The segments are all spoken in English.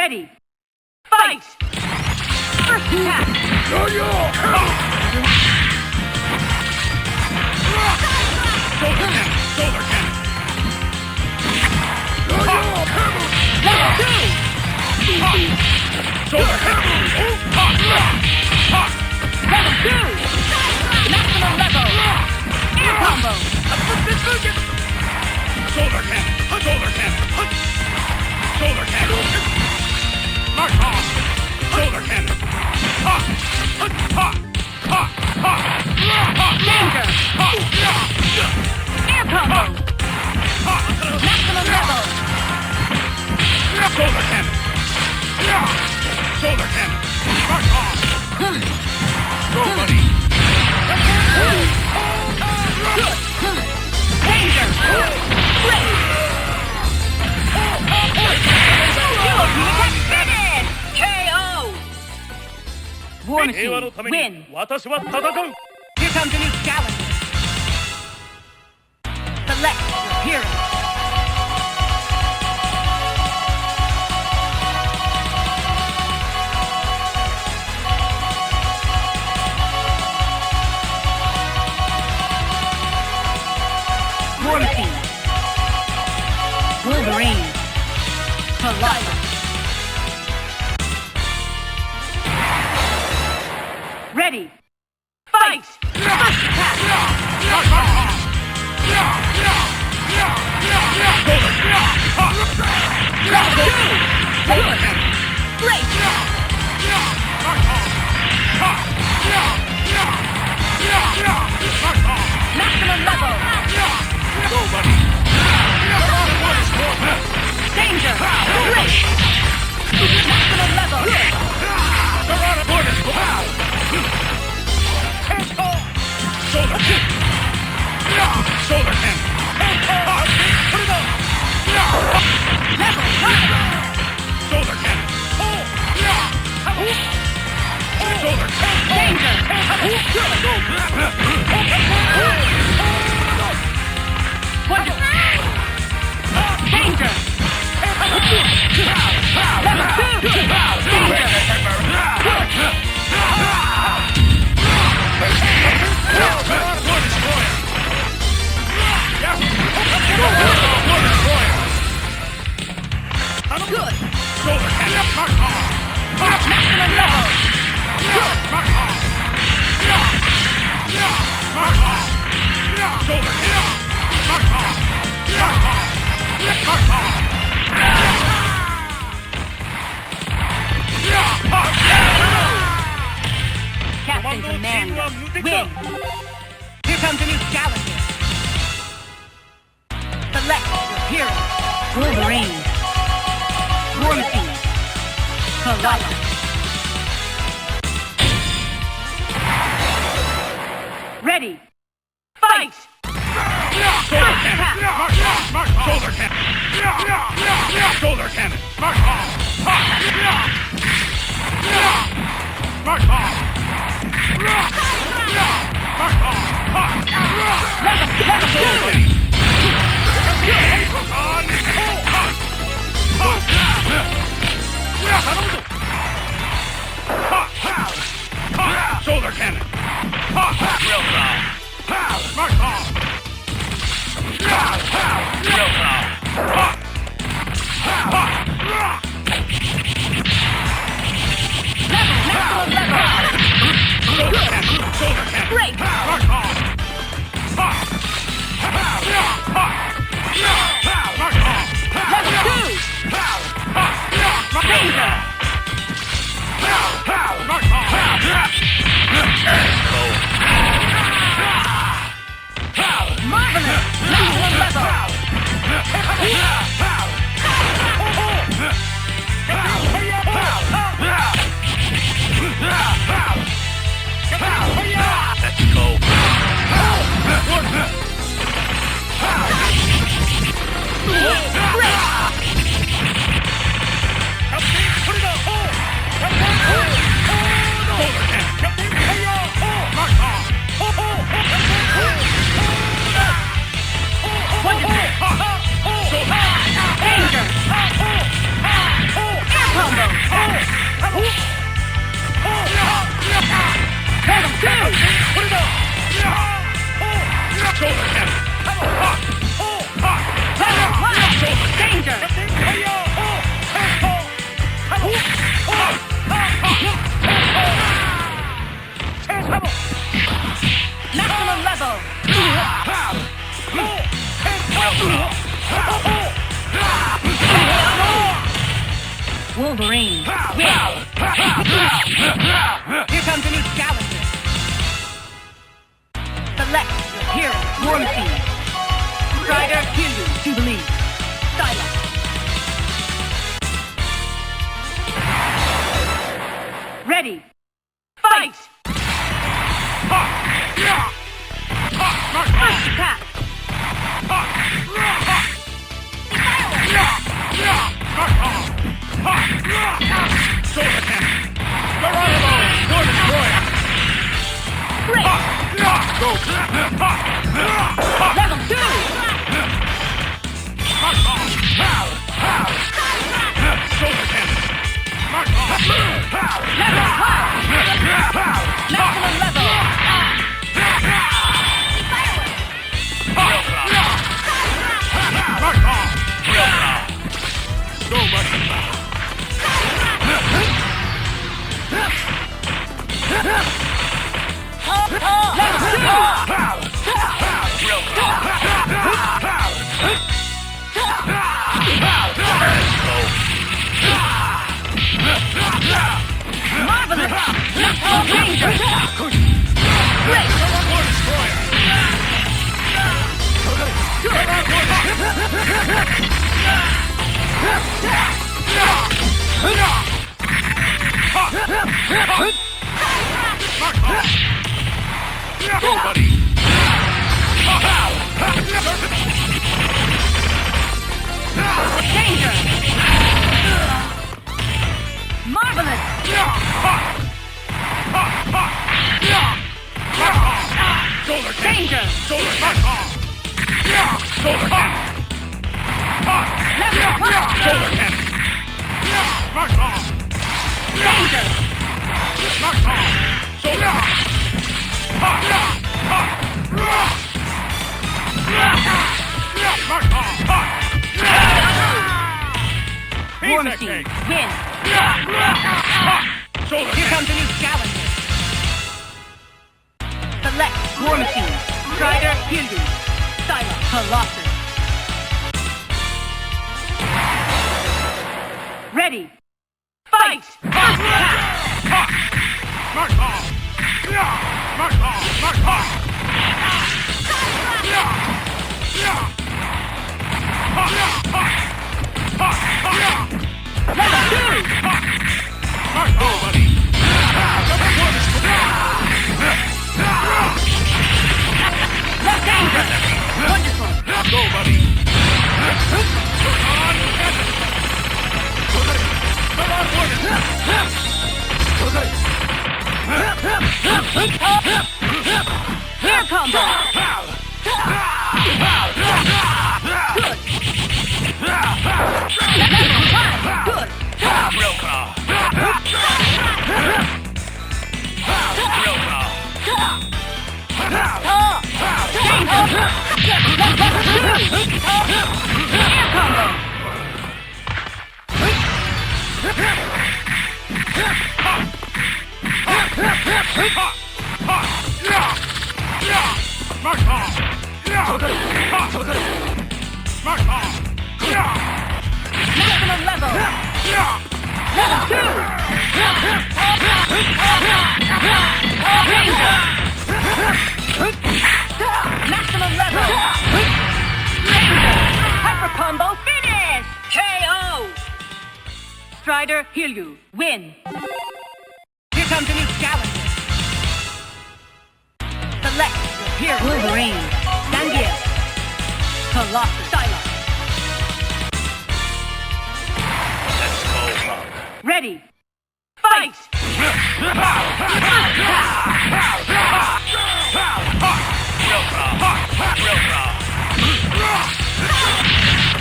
Ready. Fight! First attack! Shoulder cannon! Shoulder cannon! Level 2! Shoulder cannon! Level 2! Maximum level! Air combo! Shoulder cannon! Shoulder cannon! Shoulder cannon! Mark off! Shoulder cannon! Danger! Air combo! Maximum level! Shoulder cannon! Shoulder cannon! Mark off! Go, buddy! Danger! Ready! KO! War machine, win! Here comes a new challenger. Select your hero. War machine. Wolverine. Colossus. Ready. Fight! First attack! Level 2! Great! Maximum level! Go, buddy! Danger! Great! Maximum level! Shoulder kick! Shoulder cannon! Put it up! Level 1! Shoulder cannon! Shoulder cannon! Danger! Wonderful! Danger! Level 2! Danger! Good! Shoulder cannon! Mark off! Maximum level! Mark off! Mark off! Shoulder cannon! Mark off! Mark off! Mark off! Captain Commander, win! Here comes a new challenger. Select your hero. Wolverine. War machine. Colossus. Ready. Fight! Shoulder cannon! Mark off! Mark off! Shoulder cannon! Shoulder cannon! Mark off! Mark off! Mark off! Shoulder cannon! Real power! Mark off! Real power! Shoulder cannon! Shoulder cannon! Great! Mark off! Mark off! Level 2! Danger! Mark off! Marvelous! Maximum level! Let's go! Wolverine. Win. Here comes a new challenger. Select your hero. War Machine. Strider, Hindu, Jubilee. Silence. Ready. Fight! First attack. Solar cannon! Geronimo! War Destroyer! Great! Go! Level 2! Solar cannon! Level 1! Maximum level! Go, buddy! Marvelous! Danger! Great! War Destroyer! Go, buddy! Danger! Marvelous! Solar Danger! Solar cannon! Solar cannon! Level 1! Solar cannon! Danger! Solar! War Machine, win! Solar Here comes a new challenger. Select War Machine, Strider, Hindu, Silence, Colossus. Ready! Fight! First attack! Level 2! Go, buddy! Left danger! Wonderful! Go, buddy! Air combo! Good! Good! Real claw! Air combo! Maximum level! Level 2! Danger! Maximum level! Danger! Hyper combo finish! KO! Strider, heal you. Win! Here comes a new challenger. Select your hero. Wolverine. Zangief. Colossus. Silence. Let's go, Punk. Ready. Fight!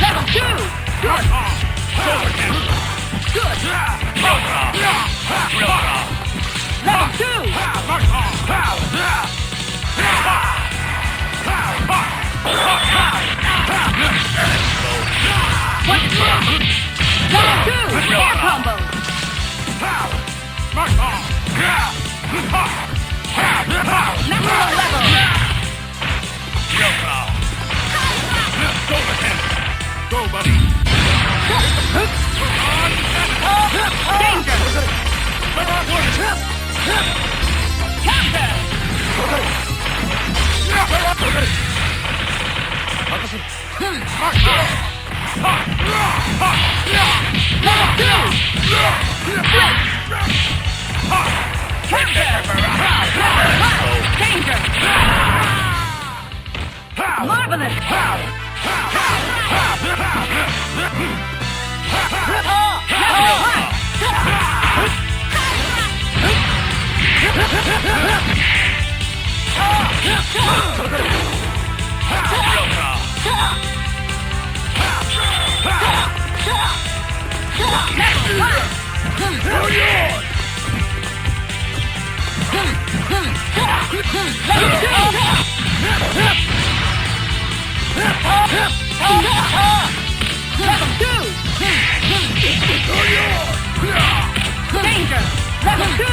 Level 2! Good! Good! Level 2! Wonderful! Level 2! Air combo! Maximum level! Go, buddy! Marvelous! Level 2! Danger! Level 2!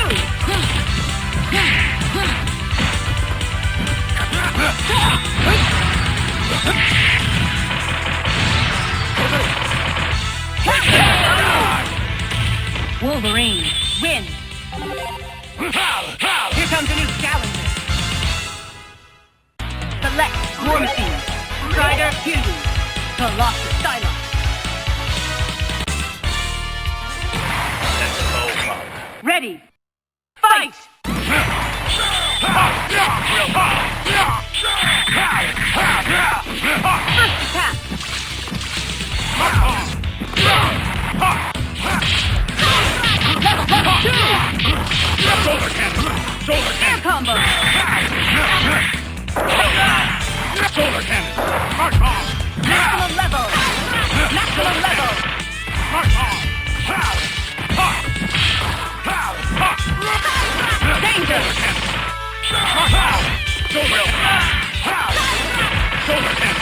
Wolverine, win! Here comes a new challenger. Select War Machine, Strider Fusion, Colossus Stylus. Ready, fight! First attack! Level 2! Shoulder cannon! Shoulder Air cannon! combo! Shoulder cannon! Mark on! Maximum level! Maximum level! Mark on! Danger! Shoulder cannon! Shoulder cannon!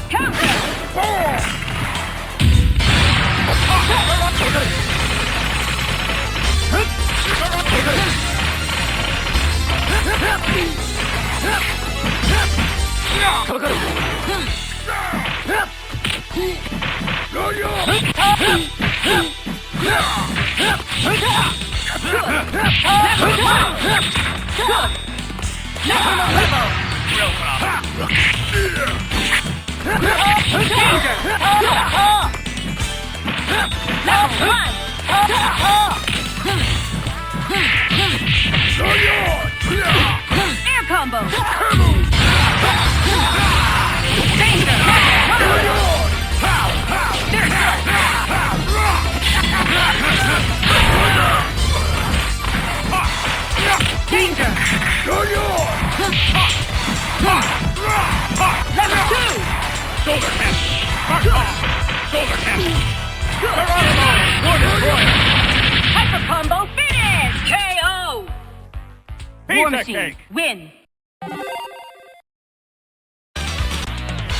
Counter! Air combo! Danger! Danger! Level 2! Shoulder cannon! Mark on! Shoulder cannon! Hyper combo finish! KO! War Machine, win!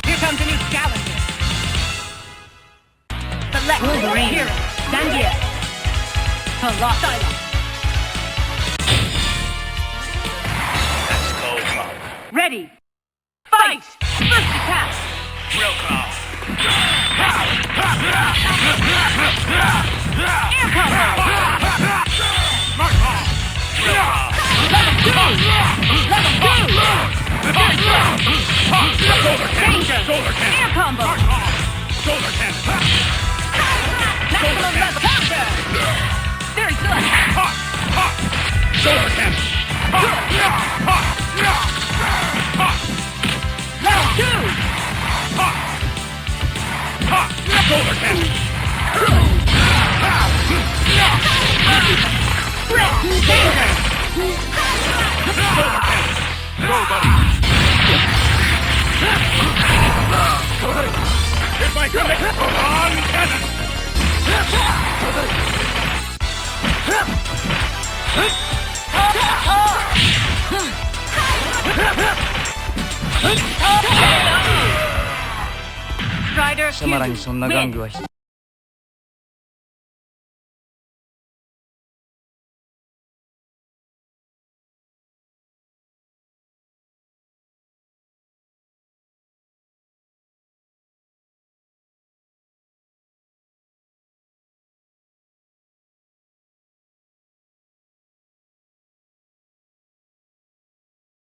Here comes a new challenger. Select Wolverine, Hero, Zangief, Colossus. Ready, fight! First attack! Real call! Air combo! Mark on! Level 2! Level 2! Danger! Shoulder cannon! Air combo! Mark on! Shoulder cannon! Maximum level counter! Very good! Shoulder cannon! Level 2! Shoulder cannon! Danger! Go, buddy! Here's my coming! On cannon! Strider Samaraに Fusion, そんな玩 win! 具は必